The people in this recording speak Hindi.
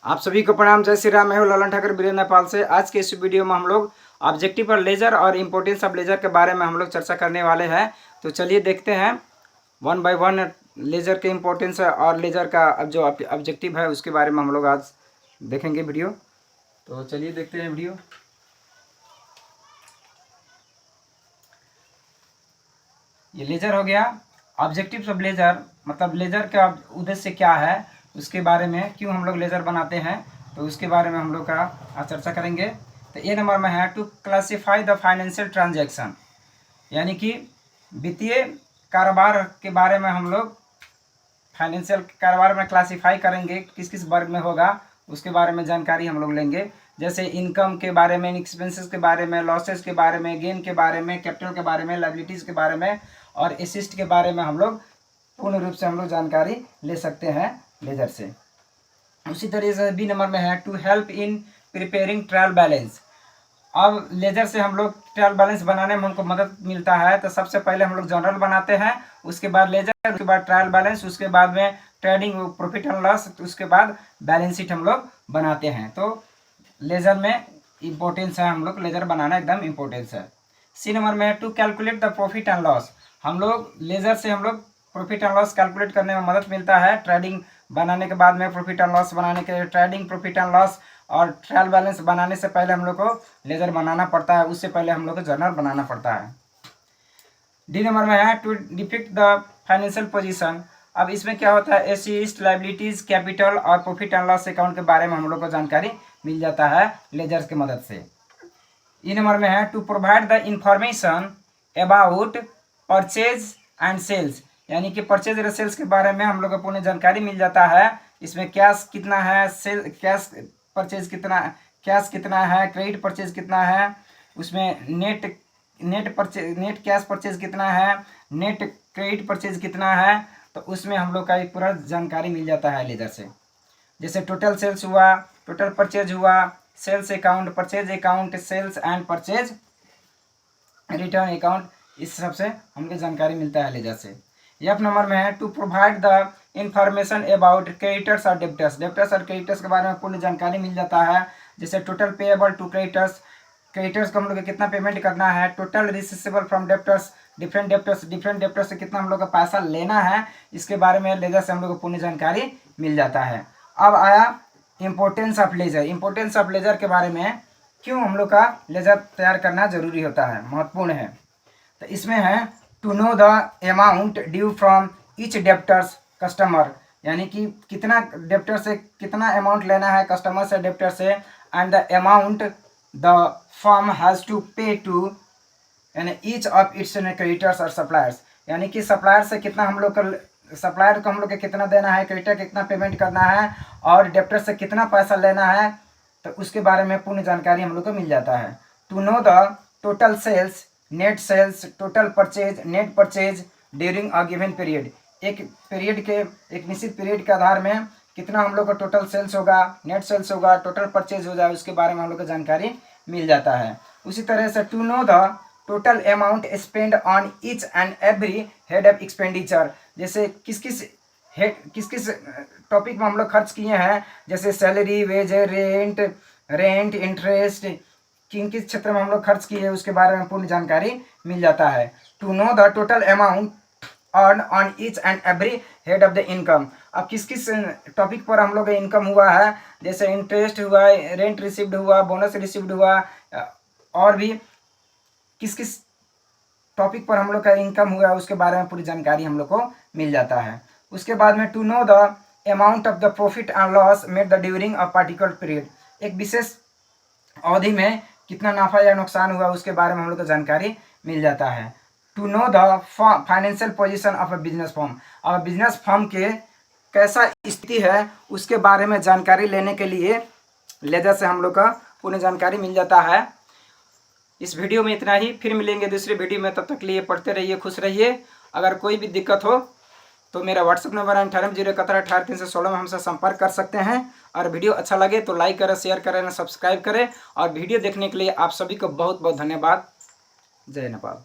आप सभी को प्रणाम। जय श्री राम। मैं हूं ललन ठाकर वीरेंद्र नेपाल से। आज के इस वीडियो में हम लोग ऑब्जेक्टिव पर लेजर और इम्पोर्टेंस ऑफ लेजर के बारे में हम लोग चर्चा करने वाले हैं। तो चलिए देखते हैं वन बाय वन लेजर के इम्पोर्टेंस और लेजर का अब जो ऑब्जेक्टिव है उसके बारे में हम लोग आज देखेंगे वीडियो। तो चलिए देखते हैं वीडियो। ये लेजर हो गया। ऑब्जेक्टिव ऑफ लेजर मतलब लेजर का उद्देश्य क्या है, उसके बारे में, क्यों हम लोग लेजर बनाते हैं, तो उसके बारे में हम लोग का आज चर्चा करेंगे। तो ए नंबर में है to classify the financial transaction, यानी कि वित्तीय कारोबार के बारे में हम लोग फाइनेंशियल कारोबार में क्लासिफाई करेंगे, किस किस वर्ग में होगा उसके बारे में जानकारी हम लोग लेंगे। जैसे इनकम के बारे में, एक्सपेंसेस के बारे में, लॉसेस के बारे में, गेन के बारे में, कैपिटल के बारे में, लायबिलिटीज़ के बारे में और एसिस्ट के बारे में हम लोग पूर्ण रूप से हम लोग जानकारी ले सकते हैं लेजर से। उसी तरीके से बी नंबर में है to help in preparing trial balance. अब लेजर से हम लोग ट्रायल बैलेंस बनाने में हमको मदद मिलता है। तो सबसे पहले हम लोग जनरल बनाते हैं, उसके बाद लेजर, उसके बाद ट्रायल बैलेंस, उसके बाद में ट्रेडिंग प्रॉफिट एंड लॉस, उसके बाद बैलेंस शीट हम लोग बनाते हैं। तो लेजर में इम्पोर्टेंस है, हम लोग लेजर बनाना एकदम इम्पोर्टेंस है। सी नंबर में है to calculate the profit and loss. हम लोग लेजर से हम लोग प्रॉफिट एंड लॉस कैलकुलेट करने में मदद मिलता है। ट्रेडिंग बनाने के बाद में प्रॉफिट एंड लॉस बनाने के, ट्रेडिंग प्रॉफिट एंड लॉस और ट्रायल बैलेंस बनाने से पहले हम लोग को लेजर बनाना पड़ता है, उससे पहले हम लोग को जर्नल बनाना पड़ता है। डी नंबर में है to depict the financial position. अब इसमें क्या होता है, एसेट्स, लायबिलिटीज, कैपिटल और प्रॉफिट एंड लॉस अकाउंट के बारे में हम लोग को जानकारी मिल जाता है लेजर की मदद से। ई नंबर में है to provide the information about purchase and sales, यानी कि परचेज और सेल्स के बारे में हम लोग को पूर्ण जानकारी मिल जाता है। इसमें कैश कितना है, सेल कैश परचेज कितना, कैश कितना है, क्रेडिट परचेज कितना है, उसमें नेट कैश परचेज कितना है, नेट क्रेडिट परचेज कितना है, तो उसमें हम लोग का एक पूरा जानकारी मिल जाता है लेजर से। जैसे टोटल सेल्स हुआ, टोटल परचेज हुआ, sales account, purchase account, sales and purchase return account, इस सब से हमको जानकारी मिलता है लेजर से। एफ नंबर में है to provide the information about creditors और डेब्टर्स। डेब्टर्स और क्रेडिटर्स के बारे में पूर्ण जानकारी मिल जाता है। जैसे total payable to creditors, creditors को हम लोग को कितना पेमेंट करना है, total receivable from debtors, different debtors से कितना हम लोग का पैसा लेना है, इसके बारे में लेजर से हम लोग को पूर्ण जानकारी मिल जाता है। अब आया importance of ledger. Importance of ledger के बारे में, क्यों हम लोग का लेजर तैयार करना जरूरी होता है, महत्वपूर्ण है। तो इसमें है to know the amount due from each debtors customer, यानी कि कितना डेब्टर से कितना अमाउंट लेना है कस्टमर से, डेब्टर से, and the amount the firm has to pay to यानी ईच ऑफ इट्स क्रेडिटर्स और सप्लायर्स, यानी कि सप्लायर से कितना हम लोग का, सप्लायर को हम लोग को कितना देना है, क्रेडिटर कितना पेमेंट करना है और डेब्टर से कितना पैसा लेना है, तो उसके बारे में पूर्ण जानकारी हम लोग को मिल जाता है। To know the total sales, net sales, total purchase, net purchase during a given period, एक पीरियड के, एक निश्चित पीरियड के आधार में कितना हम लोग का टोटल सेल्स होगा, नेट सेल्स होगा, टोटल परचेज हो जाए, उसके बारे में हम लोग को जानकारी मिल जाता है। उसी तरह से to know the total amount spend on each and every head of expenditure, जैसे किस किस टॉपिक में हम लोग खर्च किए हैं, जैसे सैलरी, वेज, रेंट, इंटरेस्ट, किन किस क्षेत्र में हम लोग खर्च किए उसके बारे में पूर्ण जानकारी मिल जाता है। To know the total amount earn on each and every head of the income. अब किस किस टॉपिक पर हम लोग का इनकम हुआ है, जैसे इंटरेस्ट हुआ, रेंट रिसीव्ड हुआ, बोनस रिसीव्ड हुआ, और भी किस किस टॉपिक पर हम लोग का इनकम हुआ है उसके बारे में पूरी जानकारी हम लोग को मिल जाता है। उसके बाद में to know the amount of the profit and loss made the during a particular period, एक विशेष अवधि में कितना नाफा या नुकसान हुआ उसके बारे में हम लोग को जानकारी मिल जाता है। To know the financial position of a business firm, और बिजनेस फर्म के कैसा स्थिति है उसके बारे में जानकारी लेने के लिए लेजर से हम लोग का पूर्ण जानकारी मिल जाता है। इस वीडियो में इतना ही, फिर मिलेंगे दूसरे वीडियो में, तब तक लिए पढ़ते रहिए, खुश रहिए। अगर कोई भी दिक्कत हो तो मेरा व्हाट्सअप नंबर है 9801718316 में हमसे संपर्क कर सकते हैं। और वीडियो अच्छा लगे तो लाइक करें, शेयर करें, सब्सक्राइब करें। और वीडियो देखने के लिए आप सभी को बहुत बहुत धन्यवाद। जय नेपाल।